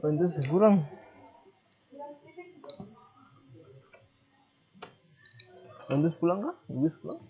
Lanjut kurang. Lanjut pulang kah? Lanjut pulang.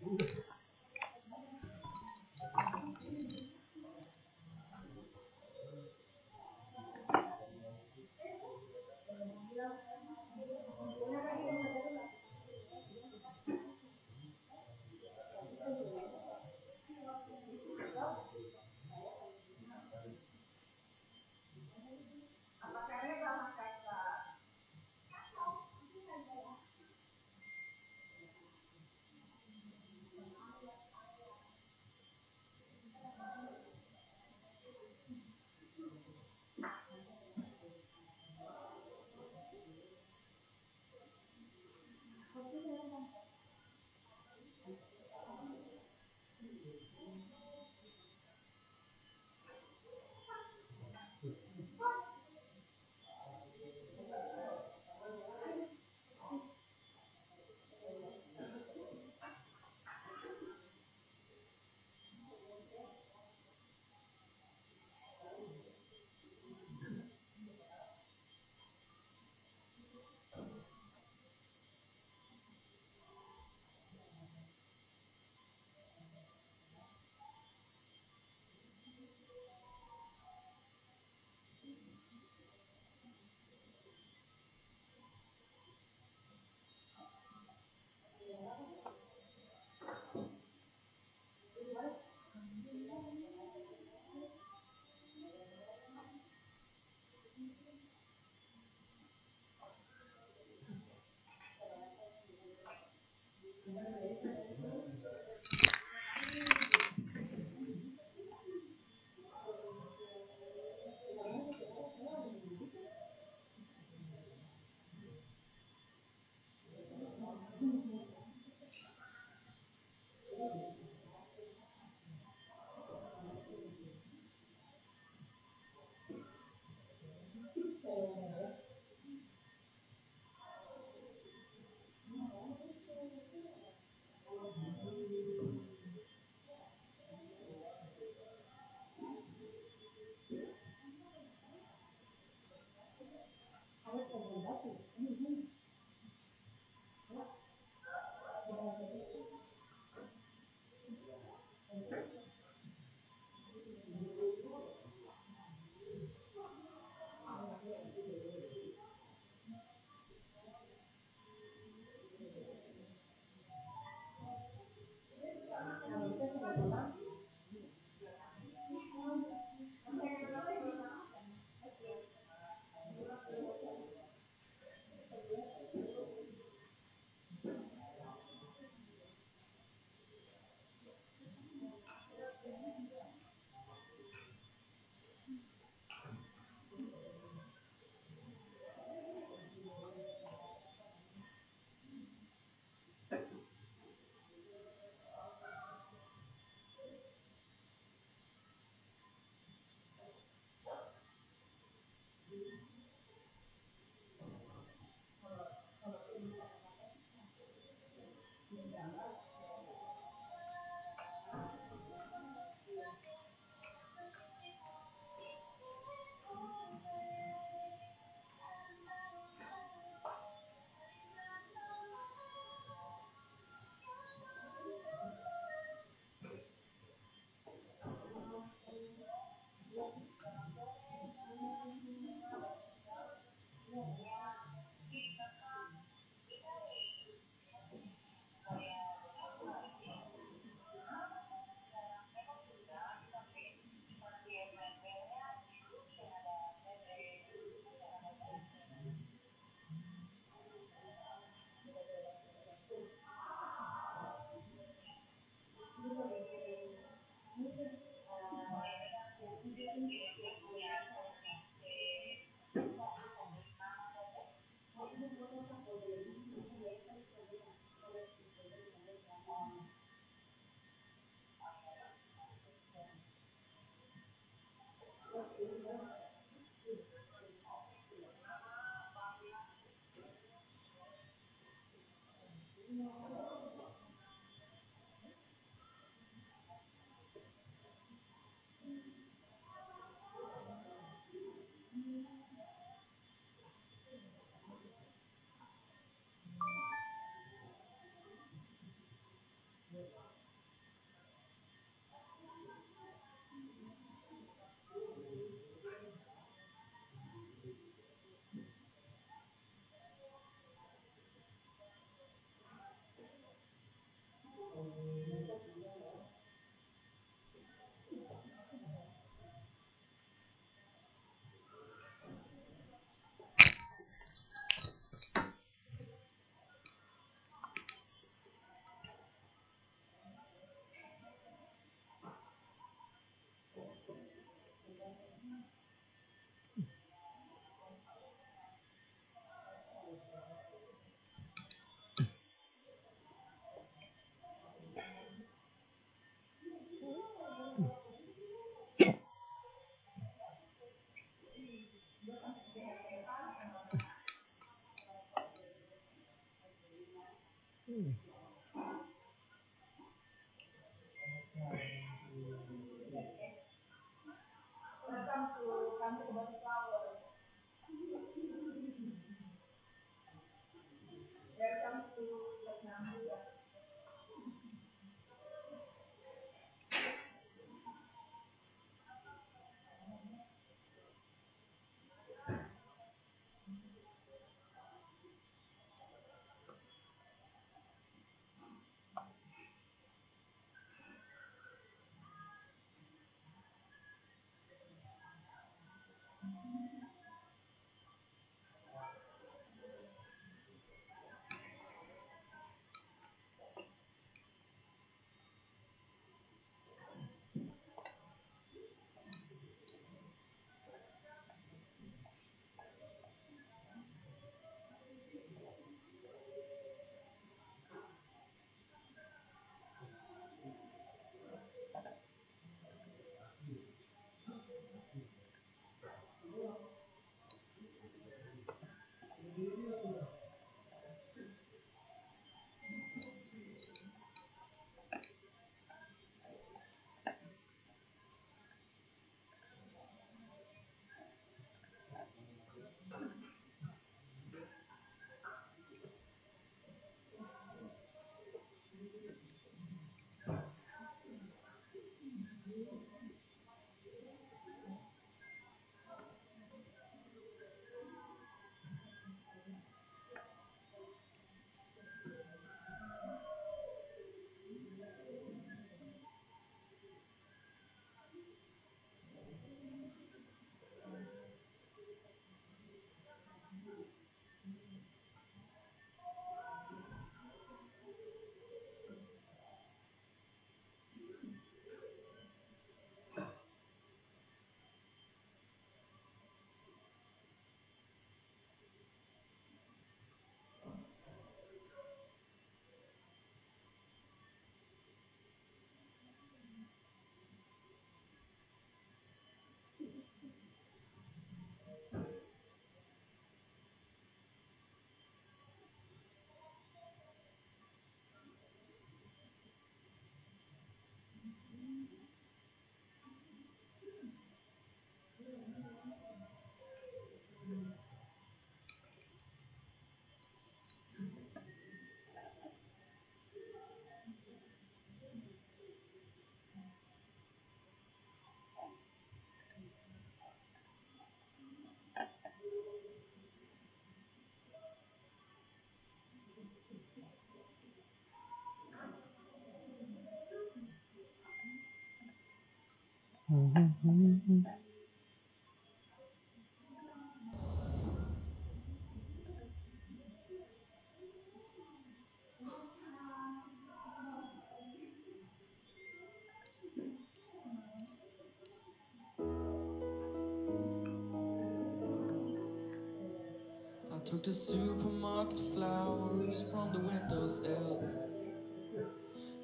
I took the supermarket flowers from the windowsill,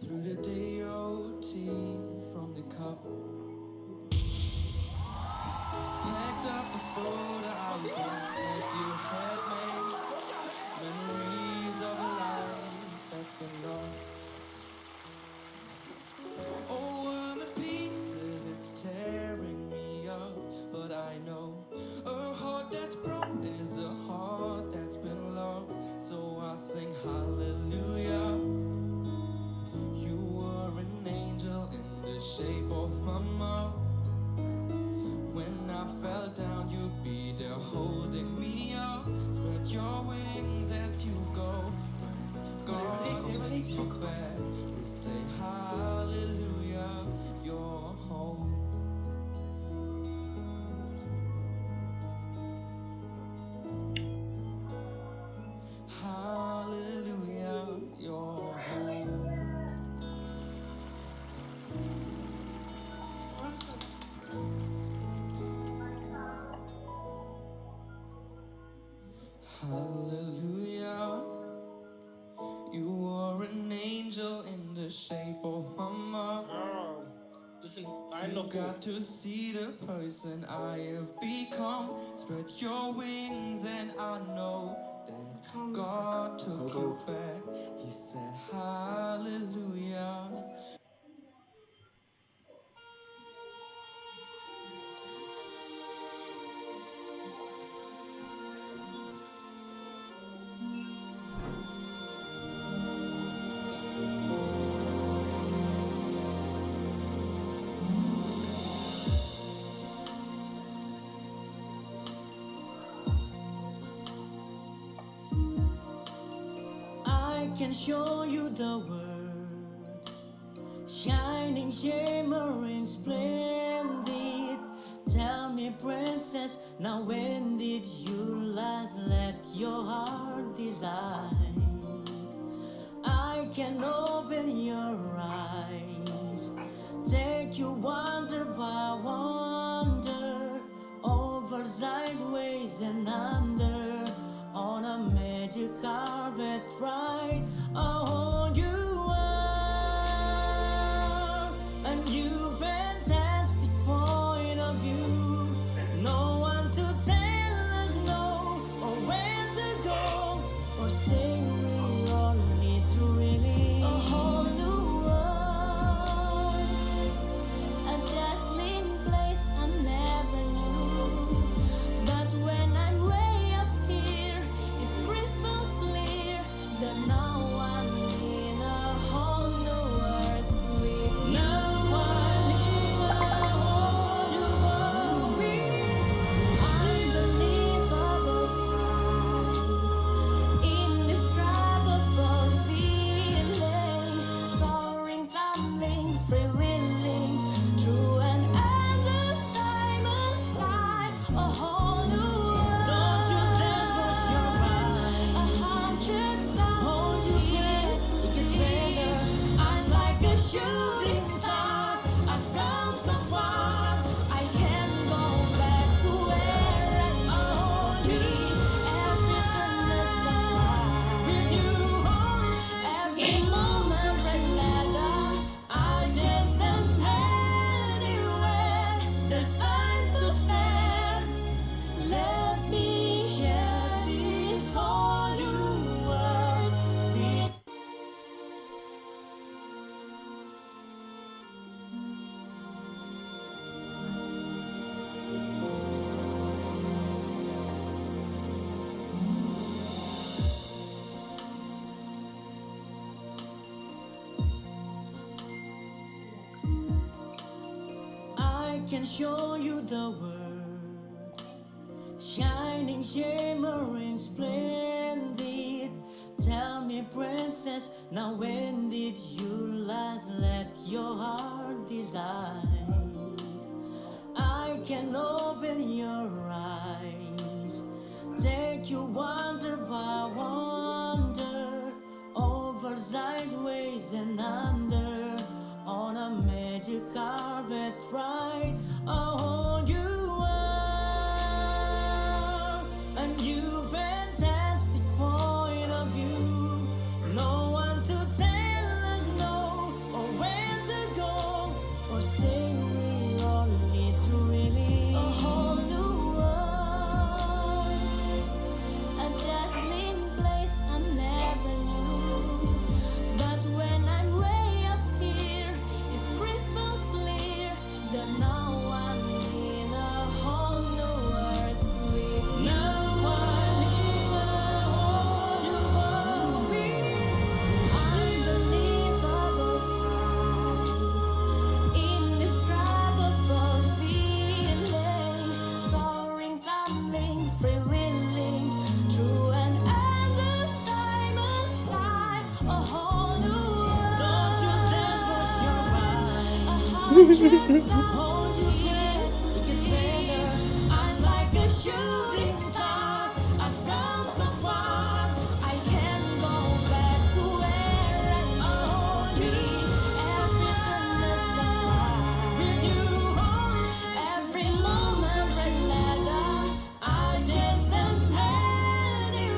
threw the day-old tea from the cup, packed up the photo album that you had made, memories of a life that Hallelujah. You are an angel in the shape of mama. Listen, You got to see the person I have become. Spread your wings and I know that God took you back. He said hallelujah. I can show you the world, shining, shimmering, splendid. Tell me, princess, now when did you last let your heart decide? I can open your eyes, take you wonder by wonder, over, sideways, and under, on a magic carpet ride. I'll hold you are a new fantastic point of view. No one to tell us no, or where to go, or say we only to really. A whole new world, a dazzling place I never knew. But when I'm way up here, it's crystal clear that now I'm in a whole new world with you. Unbelievable sights, indescribable feeling, soaring, tumbling, freewheeling through an endless diamond sky. A whole new world. Don't you dare close your eyes. 100,000 years to It gets see. better. I'm like a shooting star. I've come so far. I can go back to where I used to be. Every turn is a surprise. Every moment right ladder. I'll just stand anywhere. There's time to spare. Let me share this whole new world with I can show you the world, shining, shimmering, splendid. Tell me, princess, now when did you last let your heart decide? I can open your eyes, take you wonder by wonder, over, sideways, and under, on a magic carpet ride. I'll hold you are a new fantastic point of view. No one to tell us no, or where to go, or say we only to really. A whole new world, a dazzling place I never knew. But when I'm way up here, it's crystal clear that now I'm in a whole new world with you. Unbelievable sights, indescribable feeling, soaring, tumbling, freewheeling through an endless diamond sky. A whole new world. Don't you dare close your eyes. 100,000 years to see. I'm like a shooting star. I've come so far. I can go back to where I used to be. Every turn is a surprise. Every moment right ladder. I'll just stand anywhere.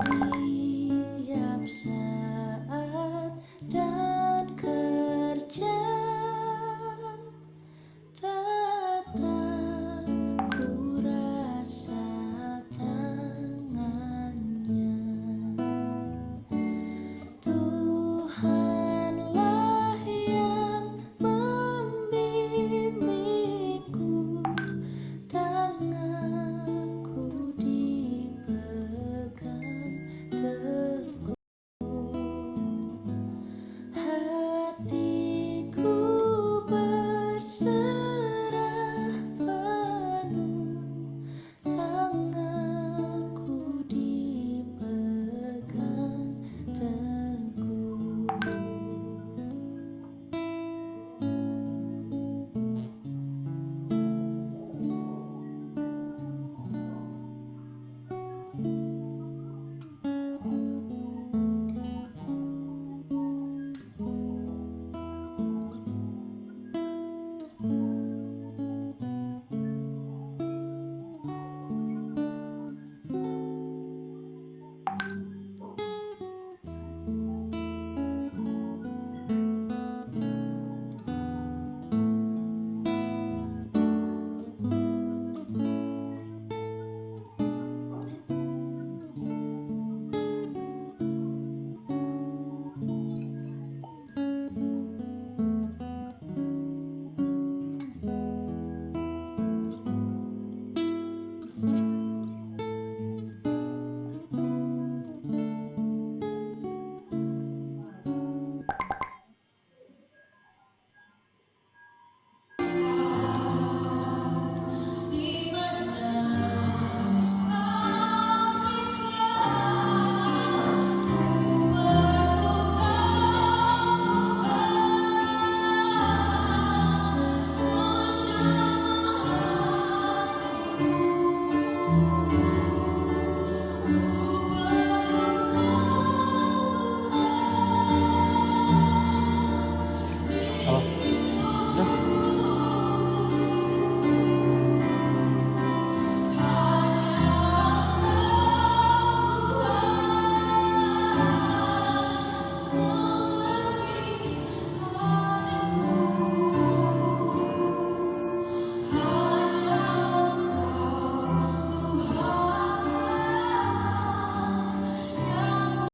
deep.